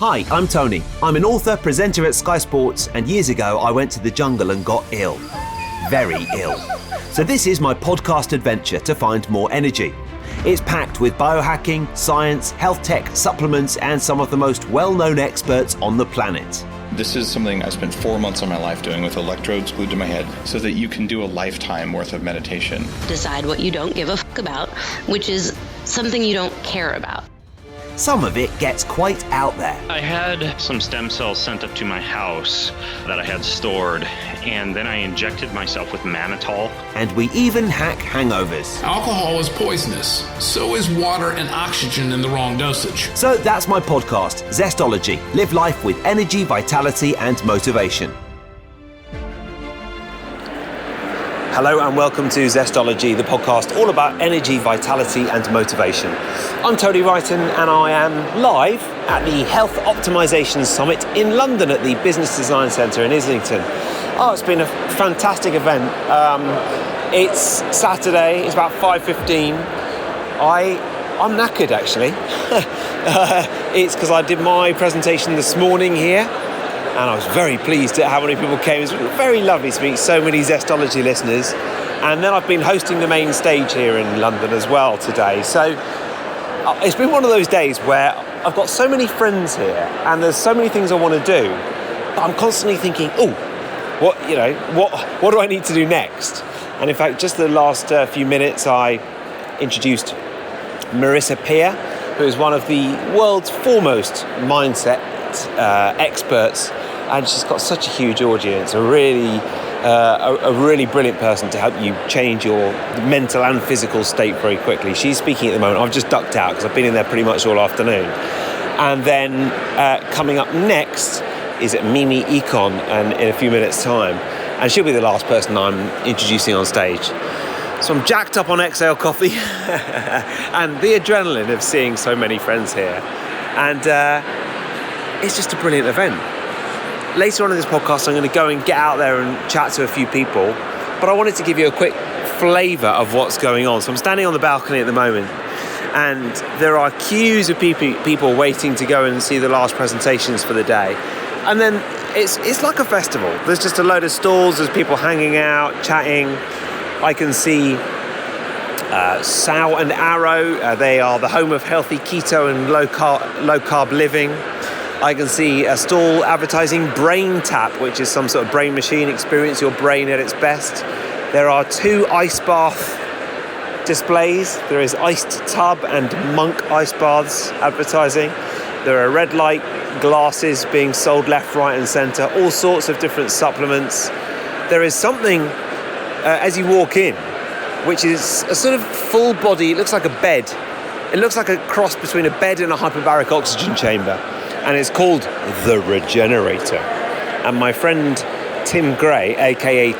Hi, I'm Tony. I'm an author, presenter at Sky Sports, and years ago I went to the jungle and got ill. Very ill. So this is my podcast adventure to find more energy. It's packed with biohacking, science, health tech, supplements, and some of the most well-known experts on the planet. This is something I spent 4 months of my life doing with electrodes glued to my head so that you can do a lifetime worth of meditation. Decide what you don't give a fuck about, which is something you don't care about. Some of it gets quite out there. I had some stem cells sent up to my house that I had stored, and then I injected myself with mannitol. And we even hack hangovers. Alcohol is poisonous. So is water and oxygen in the wrong dosage. So that's my podcast, Zestology. Live life with energy, vitality, and motivation. Hello and welcome to Zestology, the podcast all about energy, vitality and motivation. I'm Tony Wrighton and I am live at the Health Optimisation Summit in London at the Business Design Centre in Islington. Oh, it's been a fantastic event. It's Saturday, it's about 5:15. I'm knackered actually. It's because I did my presentation this morning here. And I was very pleased at how many people came. It was very lovely to meet so many Zestology listeners. And then I've been hosting the main stage here in London as well today. So it's been one of those days where I've got so many friends here and there's so many things I want to do. But I'm constantly thinking, what do I need to do next? And in fact, just the last few minutes, I introduced Marissa Peer, who is one of the world's foremost mindset experts, and she's got such a huge audience, a really brilliant person to help you change your mental and physical state very quickly. She's speaking at the moment. I've just ducked out because I've been in there pretty much all afternoon. And then coming up next is Mimi Econ, and in a few minutes time, and she'll be the last person I'm introducing on stage. So I'm jacked up on Exhale coffee and the adrenaline of seeing so many friends here, and it's just a brilliant event. Later on in this podcast, I'm going to go and get out there and chat to a few people, but I wanted to give you a quick flavour of what's going on. So I'm standing on the balcony at the moment, and there are queues of people waiting to go and see the last presentations for the day. And then it's like a festival. There's just a load of stalls, there's people hanging out, chatting. I can see Sow and Arrow. They are the home of healthy keto and low carb living. I can see a stall advertising Brain Tap, which is some sort of brain machine, experience your brain at its best. There are 2 ice bath displays. There is Iced Tub and Monk ice baths advertising. There are red light glasses being sold left, right and centre, all sorts of different supplements. There is something, as you walk in, which is a sort of full body, it looks like a bed. It looks like a cross between a bed and a hyperbaric oxygen chamber. And it's called The Regenerator. And my friend Tim Gray, aka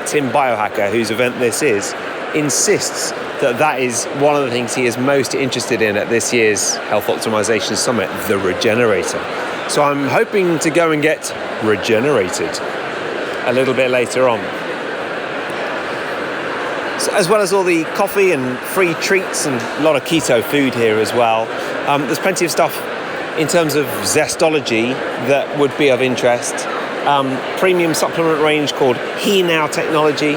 @Tim Biohacker, whose event this is, insists that is one of the things he is most interested in at this year's Health Optimisation Summit, The Regenerator. So I'm hoping to go and get regenerated a little bit later on. So, as well as all the coffee and free treats and a lot of keto food here as well. There's plenty of stuff in terms of Zestology that would be of interest. Premium supplement range called He Now Technology,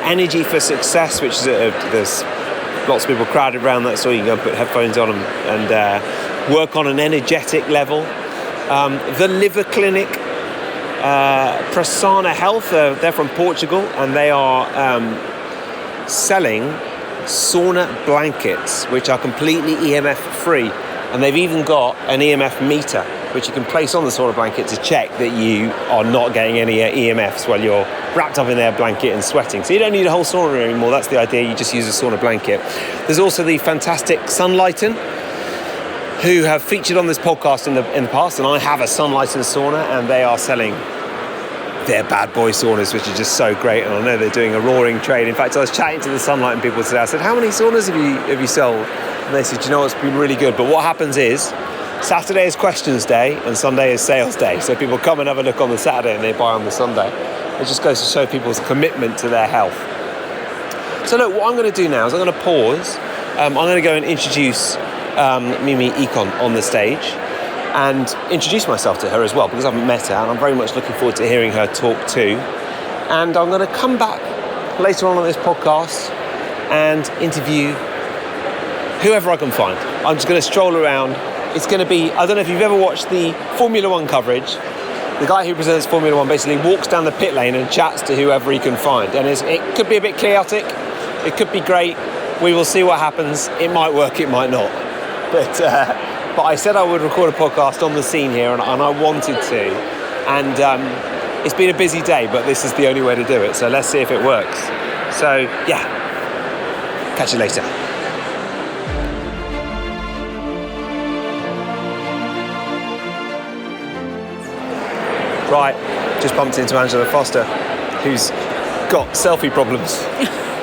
Energy for Success, which is there's lots of people crowded around that, so you can go and put headphones on and work on an energetic level. The Liver Clinic, Prasanna Health, they're from Portugal, and they are selling sauna blankets, which are completely EMF free. And they've even got an EMF meter, which you can place on the sauna blanket to check that you are not getting any EMFs while you're wrapped up in their blanket and sweating. So you don't need a whole sauna anymore. That's the idea. You just use a sauna blanket. There's also the fantastic Sunlighten, who have featured on this podcast in the past. And I have a Sunlighten sauna, and they are selling their bad boy saunas, which are just so great. And I know they're doing a roaring trade. In fact, I was chatting to the Sunlighten people today. I said, how many saunas have you sold? And they said, it's been really good. But what happens is, Saturday is questions day and Sunday is sales day. So people come and have a look on the Saturday and they buy on the Sunday. It just goes to show people's commitment to their health. So look, what I'm going to do now is I'm going to pause. I'm going to go and introduce Mimi Econ on the stage. and introduce myself to her as well, because I haven't met her, and I'm very much looking forward to hearing her talk too. And I'm going to come back later on this podcast and interview whoever I can find. I'm just going to stroll around. It's going to be, I don't know if you've ever watched the Formula One coverage. The guy who presents Formula One basically walks down the pit lane and chats to whoever he can find. And it could be a bit chaotic. It could be great. We will see what happens. It might work, it might not. But I said I would record a podcast on the scene here, and I wanted to. And it's been a busy day, but this is the only way to do it. So let's see if it works. So, yeah. Catch you later. Right, just bumped into Angela Foster, who's got selfie problems.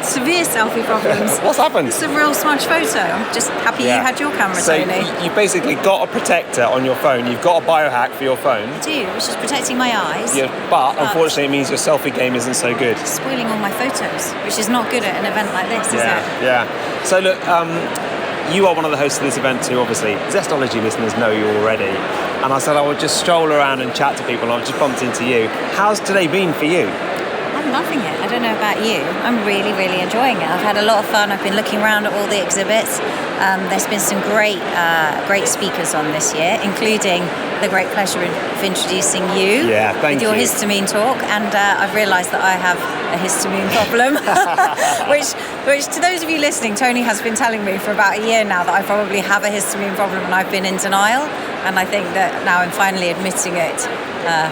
Severe selfie problems. What's happened? It's a real smudge photo. I'm just happy you had your camera, Tony. So you basically got a protector on your phone. You've got a biohack for your phone. I do, which is protecting my eyes. Yeah, but unfortunately it means your selfie game isn't so good. Spoiling all my photos, which is not good at an event like this, is it? Yeah. So look, you are one of the hosts of this event too, obviously. Zestology listeners know you already. And I said I would just stroll around and chat to people, and I've just bumped into you. How's today been for you? I'm loving it. I don't know about you. I'm really, really enjoying it. I've had a lot of fun. I've been looking around at all the exhibits. There's been some great speakers on this year, including the great pleasure of introducing you with your histamine talk. And I've realised that I have a histamine problem, which to those of you listening, Tony has been telling me for about a year now that I probably have a histamine problem, and I've been in denial. And I think that now I'm finally admitting it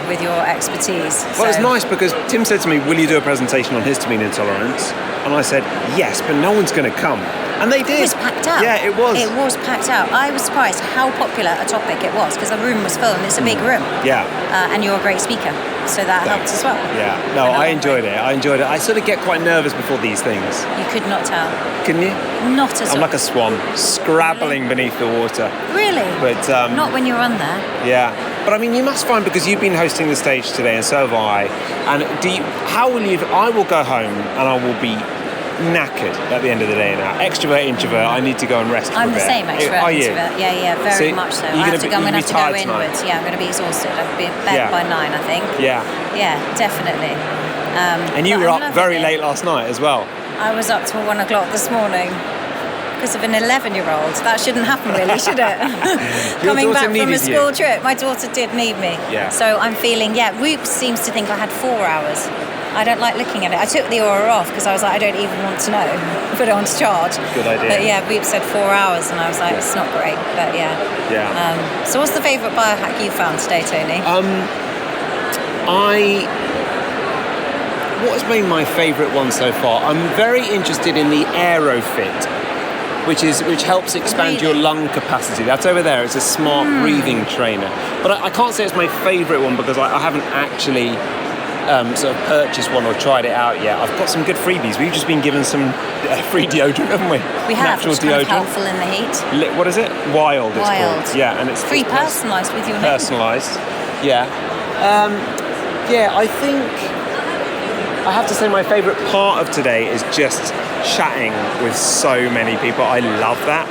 with your expertise. Well, it's nice because Tim said to me, will you do a presentation on histamine intolerance? And I said, yes, but no one's going to come. And they did. It was packed out. Yeah, it was. It was packed out. I was surprised how popular a topic it was, because the room was full, and it's a big room. Yeah. And you're a great speaker, so that helped as well. Yeah. No, I enjoyed it. I sort of get quite nervous before these things. You could not tell. Couldn't you? Not at all. I'm like a swan, scrabbling beneath the water. Really? But not when you're on there. Yeah. But I mean, you must find, because you've been hosting the stage today, and so have I. And how will you? I will go home and I will be knackered at the end of the day now. Extrovert, introvert, I need to go and rest. I'm the same, extrovert, Are you? introvert. Yeah, very much so. I'm going to go inwards. Yeah, I'm going to be exhausted. I'll be in bed by 9, I think. Yeah. Yeah, definitely. And you were up very late last night as well. I was up till 1 o'clock this morning because of an 11-year-old. That shouldn't happen, really, should it? Coming back from a school trip, my daughter did need me. Yeah. So I'm feeling, Whoop seems to think I had 4 hours. I don't like looking at it. I took the Aura off because I was like, I don't even want to know. Put it on to charge. Good idea. But yeah, Whoop said 4 hours, and I was like, it's not great, but yeah. Yeah. So what's the favourite biohack you found today, Tony? What has been my favourite one so far? I'm very interested in the Aerofit, which helps expand your lung capacity. That's over there. It's a smart breathing trainer. But I can't say it's my favourite one because I haven't actually sort of purchased one or tried it out yet. I've got some good freebies. We've just been given some free deodorant, haven't we? We have. Natural deodorant. Kind of helpful in the heat. What is it? Wild. It's called. Yeah, and it's free, personalised with your name. Personalised. Yeah. I think I have to say my favourite part of today is just chatting with so many people. I love that.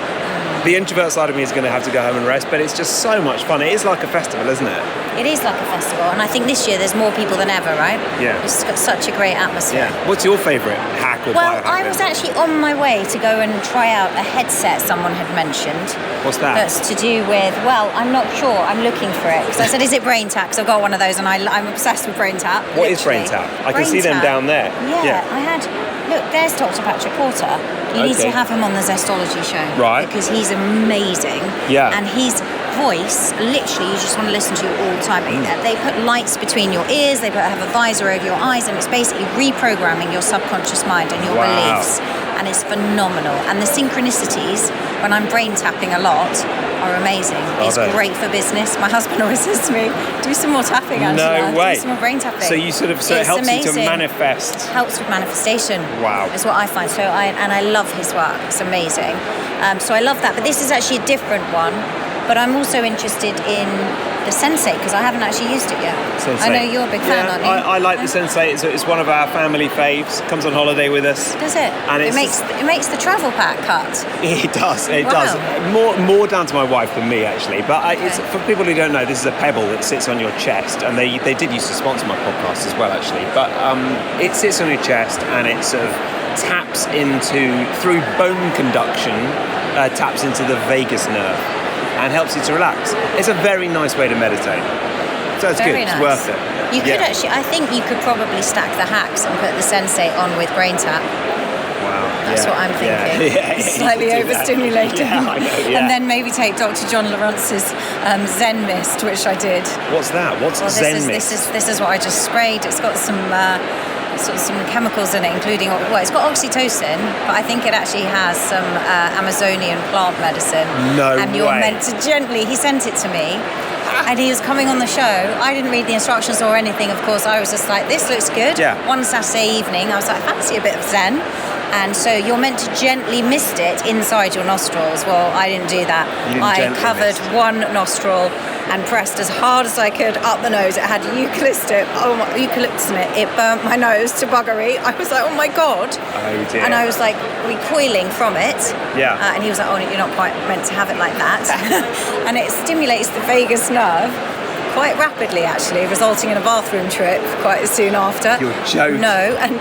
The introvert side of me is going to have to go home and rest, but it's just so much fun. It is like a festival, isn't it? It is like a festival, and I think this year there's more people than ever, right? Yeah. It's got such a great atmosphere. Yeah. What's your favourite hack or biohack? Well, I was actually on my way to go and try out a headset someone had mentioned. What's that? That's to do with, I'm not sure. I'm looking for it. Because I said, is it Brain Tap? Because I've got one of those, and I'm obsessed with Brain Tap. What is Brain Tap? I can see them down there. Yeah. I had... Look, there's Dr. Patrick Porter. You need to have him on the Zestology show. Right. Because he's amazing. Yeah. And his voice, literally, you just want to listen to all the time. They put lights between your ears, they have a visor over your eyes, and it's basically reprogramming your subconscious mind and your beliefs. And it's phenomenal. And the synchronicities, when I'm brain tapping a lot, are amazing. It's great for business. My husband always says to me, do some more tapping, Angela. No way. Do some more brain tapping. So it helps you to manifest. Helps with manifestation. Wow. Is what I find. I love his work. It's amazing. So I love that. But this is actually a different one. But I'm also interested in the Sensei because I haven't actually used it yet. Sensei. I know you're a big fan, aren't you? I like the Sensei. It's one of our family faves. Comes on holiday with us. Does it? And it makes the travel pack cut. It does. It Wow. does. More down to my wife than me, actually. But it's, for people who don't know, this is a pebble that sits on your chest, and they did used to sponsor my podcast as well, actually. But it sits on your chest, and it sort of taps through bone conduction, taps into the vagus nerve, and helps you to relax. It's a very nice way to meditate. So it's Very good. nice. It's worth it. You could actually, I think you could probably stack the hacks and put the Sensei on with Brain Tap. Wow. That's what I'm thinking. Yeah. Slightly overstimulating. Yeah, I know, yeah. And then maybe take Dr. John Lawrence's Zen Mist, which I did. What's that? What's Zen Mist? This is what I just sprayed. It's got some chemicals in it, including, it's got oxytocin, but I think it actually has some Amazonian plant medicine. No And you're way. meant to gently, he sent it to me, and he was coming on the show. I didn't read the instructions or anything, of course. I was just like, this looks good. Yeah. One Saturday evening, I was like, I fancy a bit of Zen. And so you're meant to gently mist it inside your nostrils. Well, I didn't do that. You didn't I gently covered mist. one nostril and pressed as hard as I could up the nose. It had eucalyptus in it. It burnt my nose to buggery. I was like, oh my God. Oh dear. And I was like recoiling from it. Yeah. And he was like, oh, you're not quite meant to have it like that. And it stimulates the vagus nerve quite rapidly, actually, resulting in a bathroom trip quite soon after. You're joking. No, and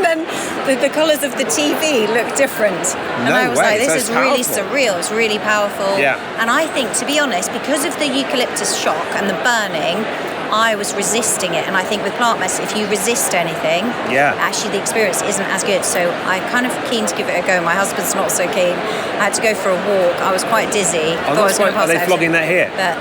then the colours of the TV look different. And No I was way, like, this so is it's really powerful. surreal. It's really powerful. Yeah. And I think, to be honest, because of the eucalyptus shock and the burning, I was resisting it. And I think with plant medicine, if you resist anything, actually the experience isn't as good. So I'm kind of keen to give it a go. My husband's not so keen. I had to go for a walk. I was quite dizzy. Are they flogging that here? But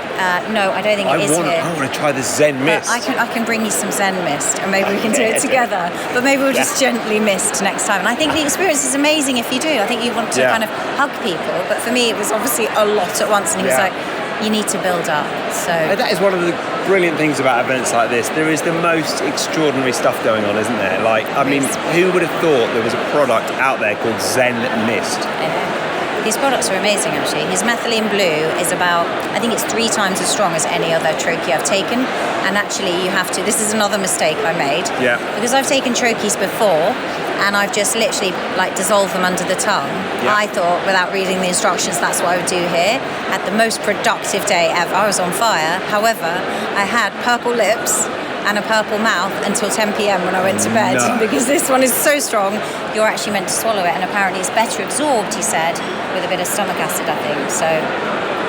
no, I don't think it is here. I want to try the Zen Mist. But I can bring you some Zen Mist, and maybe we can do it together. But maybe we'll just gently mist next time. And I think the experience is amazing if you do. I think you want to kind of hug people. But for me, it was obviously a lot at once. And he was like, you need to build up. So that is one of the brilliant things about events like this. There is the most extraordinary stuff going on, isn't there? Like, I mean, who would have thought there was a product out there called Zen Mist? I know. His products are amazing, actually. His methylene blue is about, I think it's 3 times as strong as any other troche I've taken. And actually, you have to, this is another mistake I made. Yeah. Because I've taken troches before, and I've just literally dissolved them under the tongue. Yeah. I thought, without reading the instructions, that's what I would do here. Had the most productive day ever. I was on fire. However, I had purple lips and a purple mouth until 10 p.m. when I went to bed. No. Because this one is so strong, you're actually meant to swallow it, and apparently it's better absorbed, he said, with a bit of stomach acid, I think. So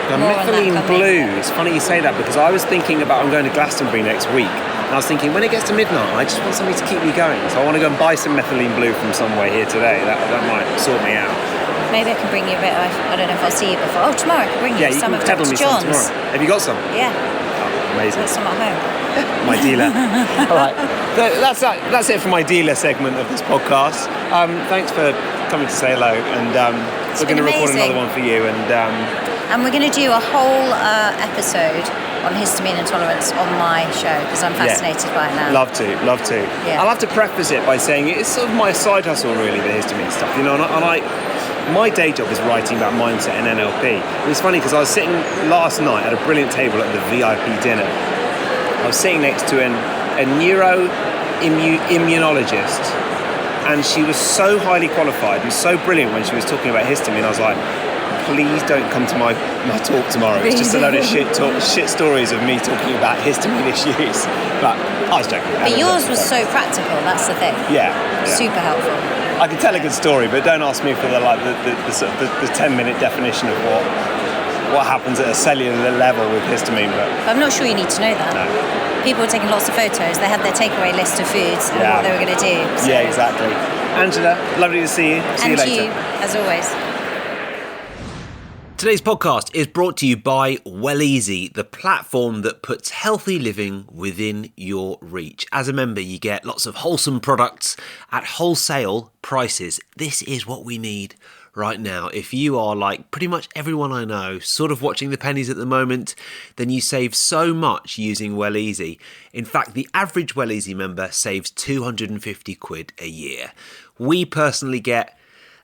The more on that methylene coming. blue, it's funny you say that, because I was thinking about, I'm going to Glastonbury next week, and I was thinking, when it gets to midnight, I just want something to keep me going. So I want to go and buy some methylene blue from somewhere here today. That might sort me out. Maybe I can bring you a bit. I don't know if I'll see you before. Oh, tomorrow I can bring you Yeah, you some can of peddle Dr. me some John's. tomorrow. Have you got some? Yeah, Oh, amazing. got some at home. My dealer. All right, that's it for my dealer segment of this podcast. Thanks for coming to say hello, and we're going to record amazing. another one for you. And we're going to do a whole episode on histamine intolerance on my show because I'm fascinated by it now. Love to. Yeah. I'll have to preface it by saying it's sort of my side hustle, really, the histamine stuff. You know, my day job is writing about mindset and NLP. And it's funny because I was sitting last night at a brilliant table at the VIP dinner. I was sitting next to a neuroimmunologist, and she was so highly qualified and so brilliant when she was talking about histamine. I was like, please don't come to my talk tomorrow. It's just a load of shit stories of me talking about histamine issues. But I was joking. But yours was so practical, that's the thing. Yeah. Super helpful. I can tell a good story, but don't ask me for the 10-minute definition of what happens at a cellular level with histamine. But I'm not sure you need to know that. no. People were taking lots of photos. They had their takeaway list of foods and what they were going to do. So. Yeah, exactly. Angela, lovely to see you. See you later. And you, as always. Today's podcast is brought to you by Welleezy, the platform that puts healthy living within your reach. As a member, you get lots of wholesome products at wholesale prices. This is what we need right now. If you are like pretty much everyone I know, sort of watching the pennies at the moment, then you save so much using Welleezy. In fact, the average Welleezy member saves 250 quid a year. We personally get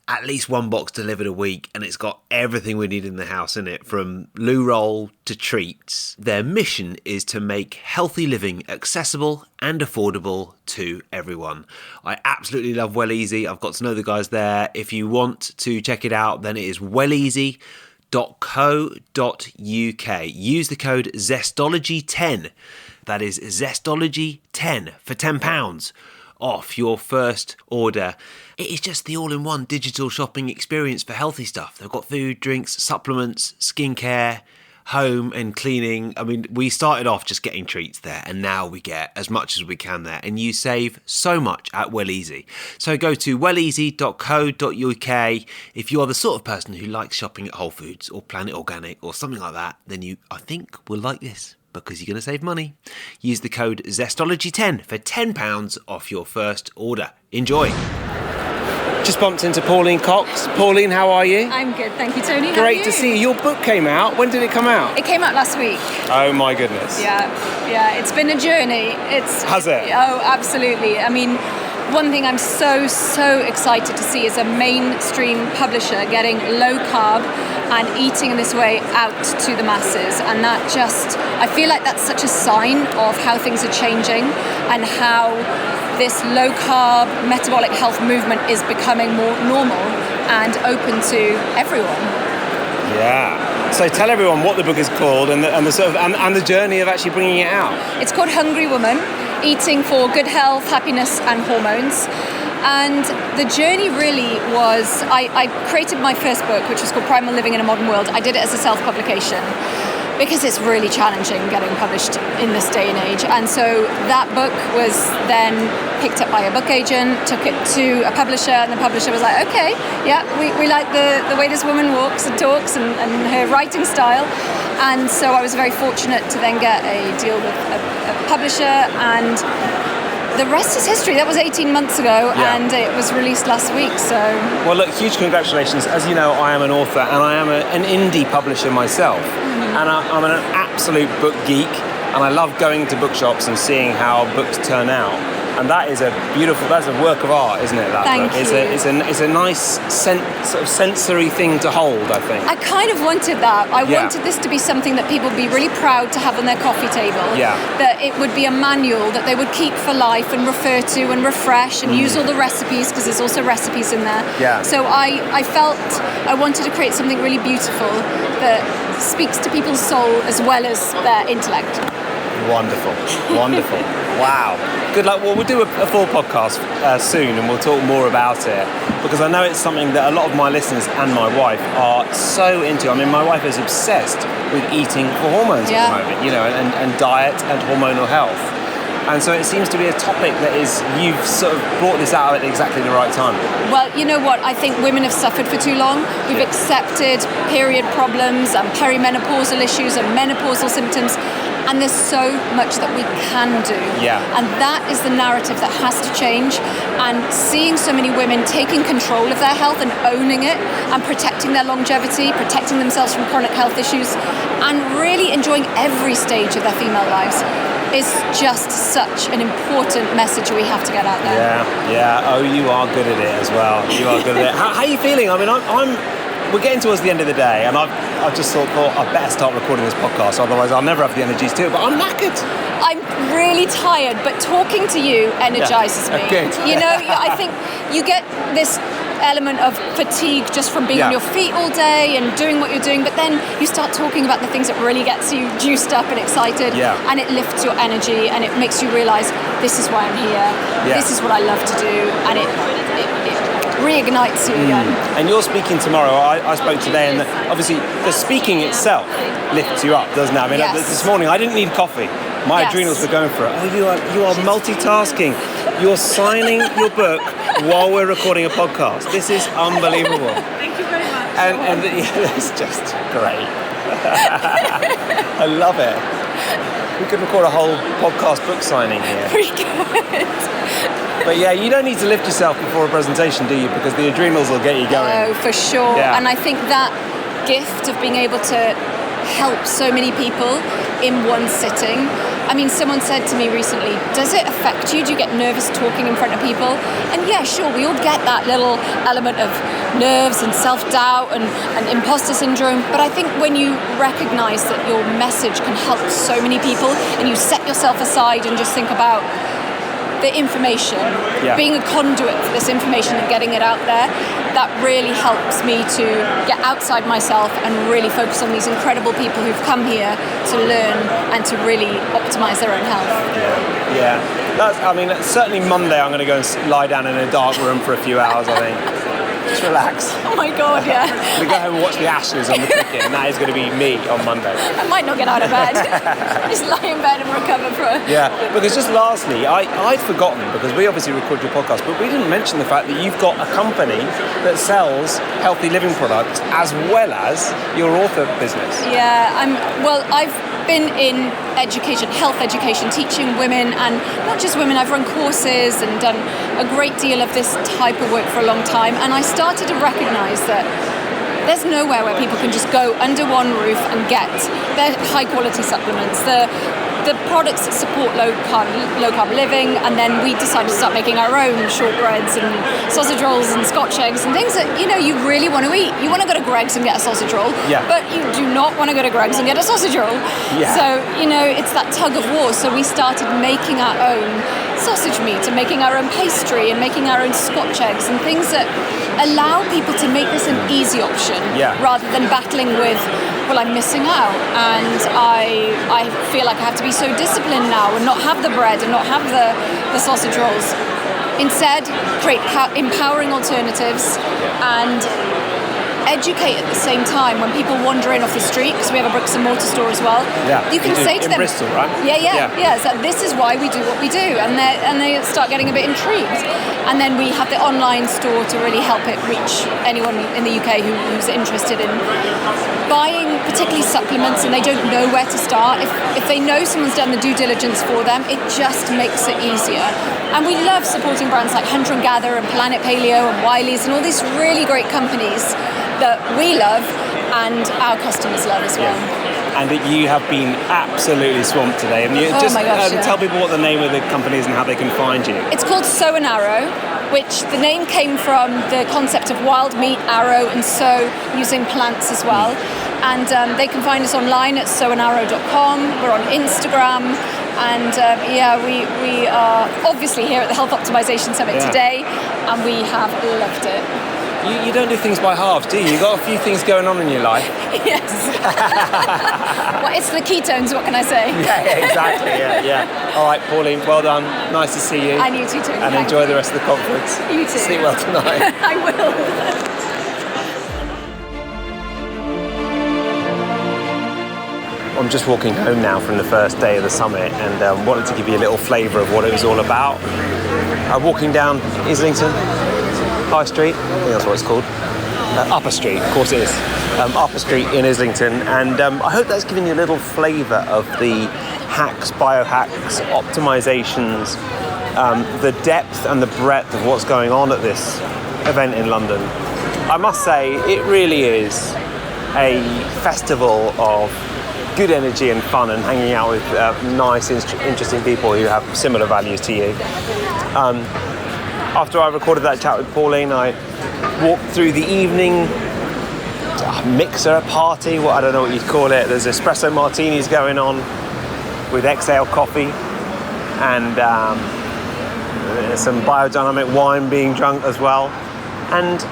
at least one box delivered a week, and it's got everything we need in the house in it, from loo roll to treats. Their mission is to make healthy living accessible and affordable to everyone. I absolutely love Well Easy. I've got to know the guys there. If you want to check it out, then it is welleasy.co.uk. Use the code Zestology10. That is Zestology10 for £10 off your first order. It is just the all-in-one digital shopping experience for healthy stuff. They've got food, drinks, supplements, skincare, home and cleaning. I mean, we started off just getting treats there, and now we get as much as we can there, and you save so much at Well Easy. So go to welleasy.co.uk. If you are the sort of person who likes shopping at Whole Foods or Planet Organic or something like that, then you, I think, will like this, because you're going to save money. Use the code Zestology10 for £10 off your first order. Enjoy. Just bumped into Pauline Cox. Pauline, how are you? I'm good, thank you, Tony. How are Great you? to see you. Your book came out. When did it come out? It came out last week. Oh my goodness. Yeah, it's been a journey. Has it? Oh, absolutely. I mean, one thing I'm so excited to see is a mainstream publisher getting low carb and eating in this way out to the masses. And that just, I feel like that's such a sign of how things are changing and how this low carb metabolic health movement is becoming more normal and open to everyone. Yeah. So tell everyone what the book is called and the sort of and the journey of actually bringing it out. It's called Hungry Woman: Eating for Good Health, Happiness and Hormones. And the journey really was, I created my first book, which was called Primal Living in a Modern World. I did it as a self-publication because it's really challenging getting published in this day and age. And so that book was then picked up by a book agent, took it to a publisher, and the publisher was like, okay, yeah, we like the way this woman walks and talks and her writing style. And so I was very fortunate to then get a deal with a publisher, and the rest is history. That was 18 months ago, and it was released last week, so... Well, look, huge congratulations. As you know, I am an author, and I am an indie publisher myself. And I'm an absolute book geek, and I love going to bookshops and seeing how books turn out. And that is that's a work of art, isn't it? That Thank book. you. It's a nice sort of sensory thing to hold, I think. I kind of wanted that. I wanted this to be something that people would be really proud to have on their coffee table. Yeah. That it would be a manual that they would keep for life and refer to and refresh and use all the recipes, because there's also recipes in there. Yeah. So I felt I wanted to create something really beautiful that speaks to people's soul as well as their intellect. Wonderful. Wow. Good luck. Well, we'll do a full podcast soon, and we'll talk more about it, because I know it's something that a lot of my listeners and my wife are so into. I mean, my wife is obsessed with eating for hormones at the moment, you know, and diet and hormonal health. And so it seems to be a topic that you've sort of brought this out at exactly the right time. Well, you know what? I think women have suffered for too long. We've accepted period problems and perimenopausal issues and menopausal symptoms. And there's so much that we can do. Yeah. And that is the narrative that has to change. And seeing so many women taking control of their health and owning it and protecting their longevity, protecting themselves from chronic health issues, and really enjoying every stage of their female lives is just such an important message we have to get out there. Yeah. Oh, you are good at it as well. You are good at it. How are you feeling? I mean, we're getting towards the end of the day, and I've just thought I better start recording this podcast, otherwise I'll never have the energies to. But I'm knackered. I'm really tired, but talking to you energizes me. Good. You know, I think you get this element of fatigue just from being on your feet all day and doing what you're doing, but then you start talking about the things that really gets you juiced up and excited, and it lifts your energy, and it makes you realize this is why I'm here, this is what I love to do, and it reignites you again. And you're speaking tomorrow. I spoke today, and obviously the speaking itself lifts you up, doesn't it? I mean, this morning I didn't need coffee. My adrenals were going for it. Oh, you are multitasking. You're signing your book while we're recording a podcast. This is unbelievable. Thank you very much. And it's just great. I love it. We could record a whole podcast book signing here. Pretty good. But yeah, you don't need to lift yourself before a presentation, do you? Because the adrenals will get you going. Oh, for sure. Yeah. And I think that gift of being able to help so many people in one sitting I mean, someone said to me recently, does it affect you? Do you get nervous talking in front of people? And yeah, sure, we all get that little element of nerves and self-doubt and imposter syndrome. But I think when you recognize that your message can help so many people and you set yourself aside and just think about the information, being a conduit for this information and getting it out there, that really helps me to get outside myself and really focus on these incredible people who've come here to learn and to really optimize their own health. Yeah. Certainly Monday I'm going to go and lie down in a dark room for a few hours, I think. Just relax. Oh my God, yeah. We go home and watch the Ashes on the cricket, and that is going to be me on Monday. I might not get out of bed. Just lie in bed and recover for it. Yeah, because just lastly, I'd forgotten, because we obviously record your podcast, but we didn't mention the fact that you've got a company that sells healthy living products as well as your author business. Yeah, I've been in education, health education, teaching women, and not just women. I've run courses and done a great deal of this type of work for a long time, and I started to recognize that there's nowhere where people can just go under one roof and get their high quality supplements, the products that support low carb living. And then we decided to start making our own shortbreads and sausage rolls and Scotch eggs and things that you really want to eat. You want to go to Greg's and get a sausage roll, but you do not want to go to Greg's and get a sausage roll. So it's that tug of war. So we started making our own sausage meat and making our own pastry and making our own Scotch eggs and things that allow people to make this an easy option rather than battling with, well, I'm missing out and I feel like I have to be so disciplined now and not have the bread and not have the sausage rolls. Instead, create empowering alternatives and educate at the same time when people wander in off the street, because we have a bricks and mortar store as well. You can say to them, Bristol, right? Yeah. So this is why we do what we do, and they start getting a bit intrigued. And then we have the online store to really help it reach anyone in the UK who's interested in buying, particularly supplements, and they don't know where to start. If they know someone's done the due diligence for them, it just makes it easier. And we love supporting brands like Hunter and Gather and Planet Paleo and Wiley's and all these really great companies that we love and our customers love as well. And that you have been absolutely swamped today. And tell people what the name of the company is and how they can find you. It's called Sow and Arrow, which the name came from the concept of wild meat, arrow, and sow using plants as well. And they can find us online at sowandarrow.com. We're on Instagram. And we are obviously here at the Health Optimisation Summit today, and we have loved it. You don't do things by halves, do you? You've got a few things going on in your life. Yes. Well, it's the ketones, what can I say? Yeah, exactly, yeah. All right, Pauline, well done. Nice to see you. And you too. And enjoy the rest of the conference. You too. Sleep well tonight. I will. I'm just walking home now from the first day of the summit and wanted to give you a little flavour of what it was all about. Walking down Islington High Street, I think that's what it's called. Upper Street, of course it is. Upper Street in Islington, and I hope that's giving you a little flavour of the hacks, biohacks, optimisations, the depth and the breadth of what's going on at this event in London. I must say, it really is a festival of good energy and fun and hanging out with nice, interesting people who have similar values to you. After I recorded that chat with Pauline, I walked through the evening mixer party, I don't know what you'd call it. There's espresso martinis going on with Exhale coffee and some biodynamic wine being drunk as well. And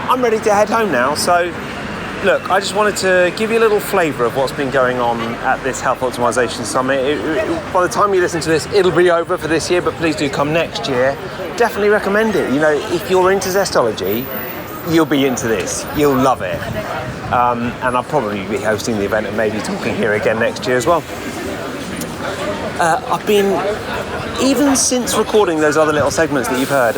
I'm ready to head home now, so look, I just wanted to give you a little flavour of what's been going on at this Health Optimisation Summit. By the time you listen to this, it'll be over for this year, but please do come next year. Definitely recommend it. If you're into Zestology, you'll be into this. You'll love it. And I'll probably be hosting the event and maybe talking here again next year as well. I've been, even since recording those other little segments that you've heard,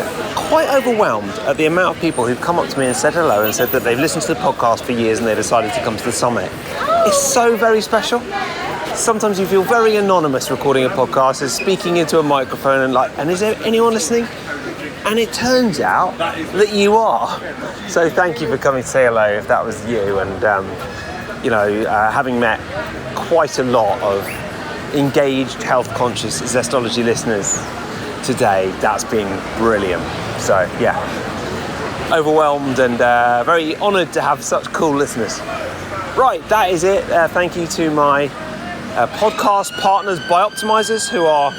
quite overwhelmed at the amount of people who've come up to me and said hello and said that they've listened to the podcast for years and they decided to come to the summit. It's so very special. Sometimes you feel very anonymous recording a podcast, as speaking into a microphone and is there anyone listening? And it turns out that you are. So thank you for coming to say hello if that was you. And, having met quite a lot of engaged, health-conscious Zestology listeners today. That's been brilliant. So yeah, overwhelmed and very honoured to have such cool listeners. Right, that is it. Thank you to my podcast partners, Bioptimizers, who are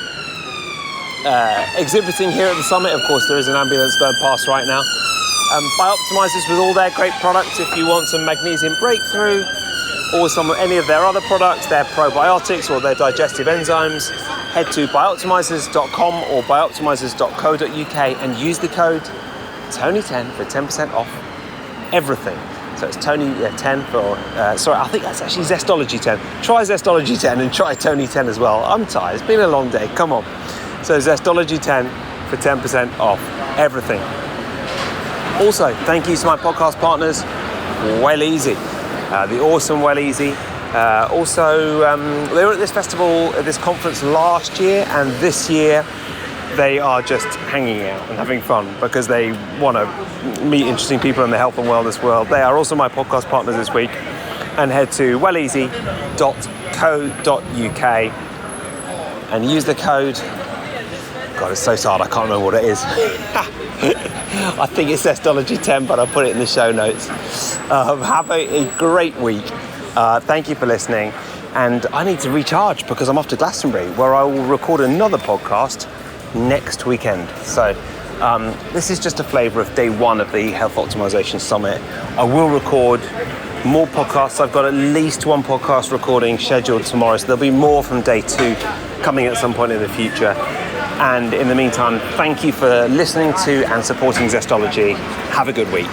exhibiting here at the summit. Of course, there is an ambulance going past right now. Bioptimizers with all their great products. If you want some magnesium breakthrough or any of their other products, their probiotics or their digestive enzymes, head to bioptimizers.com or bioptimizers.co.uk and use the code Tony10 for 10% off everything. So it's Tony 10 for, I think that's actually Zestology 10. Try Zestology 10 and try Tony 10 as well. I'm tired, it's been a long day, come on. So Zestology 10 for 10% off everything. Also, thank you to my podcast partners, Well Easy, the awesome Well Easy. They were at this festival, at this conference last year, and this year they are just hanging out and having fun because they want to meet interesting people in the health and wellness world. They are also my podcast partners this week, and head to welleasy.co.uk and use the code. God, it's so hard, I can't remember what it is. I think it's Zestology 10, but I'll put it in the show notes. Have a great week. Thank you for listening. And I need to recharge because I'm off to Glastonbury, where I will record another podcast next weekend. So this is just a flavour of day one of the Health Optimisation Summit. I will record more podcasts. I've got at least one podcast recording scheduled tomorrow, so there'll be more from day two coming at some point in the future. And in the meantime, thank you for listening to and supporting Zestology. Have a good week.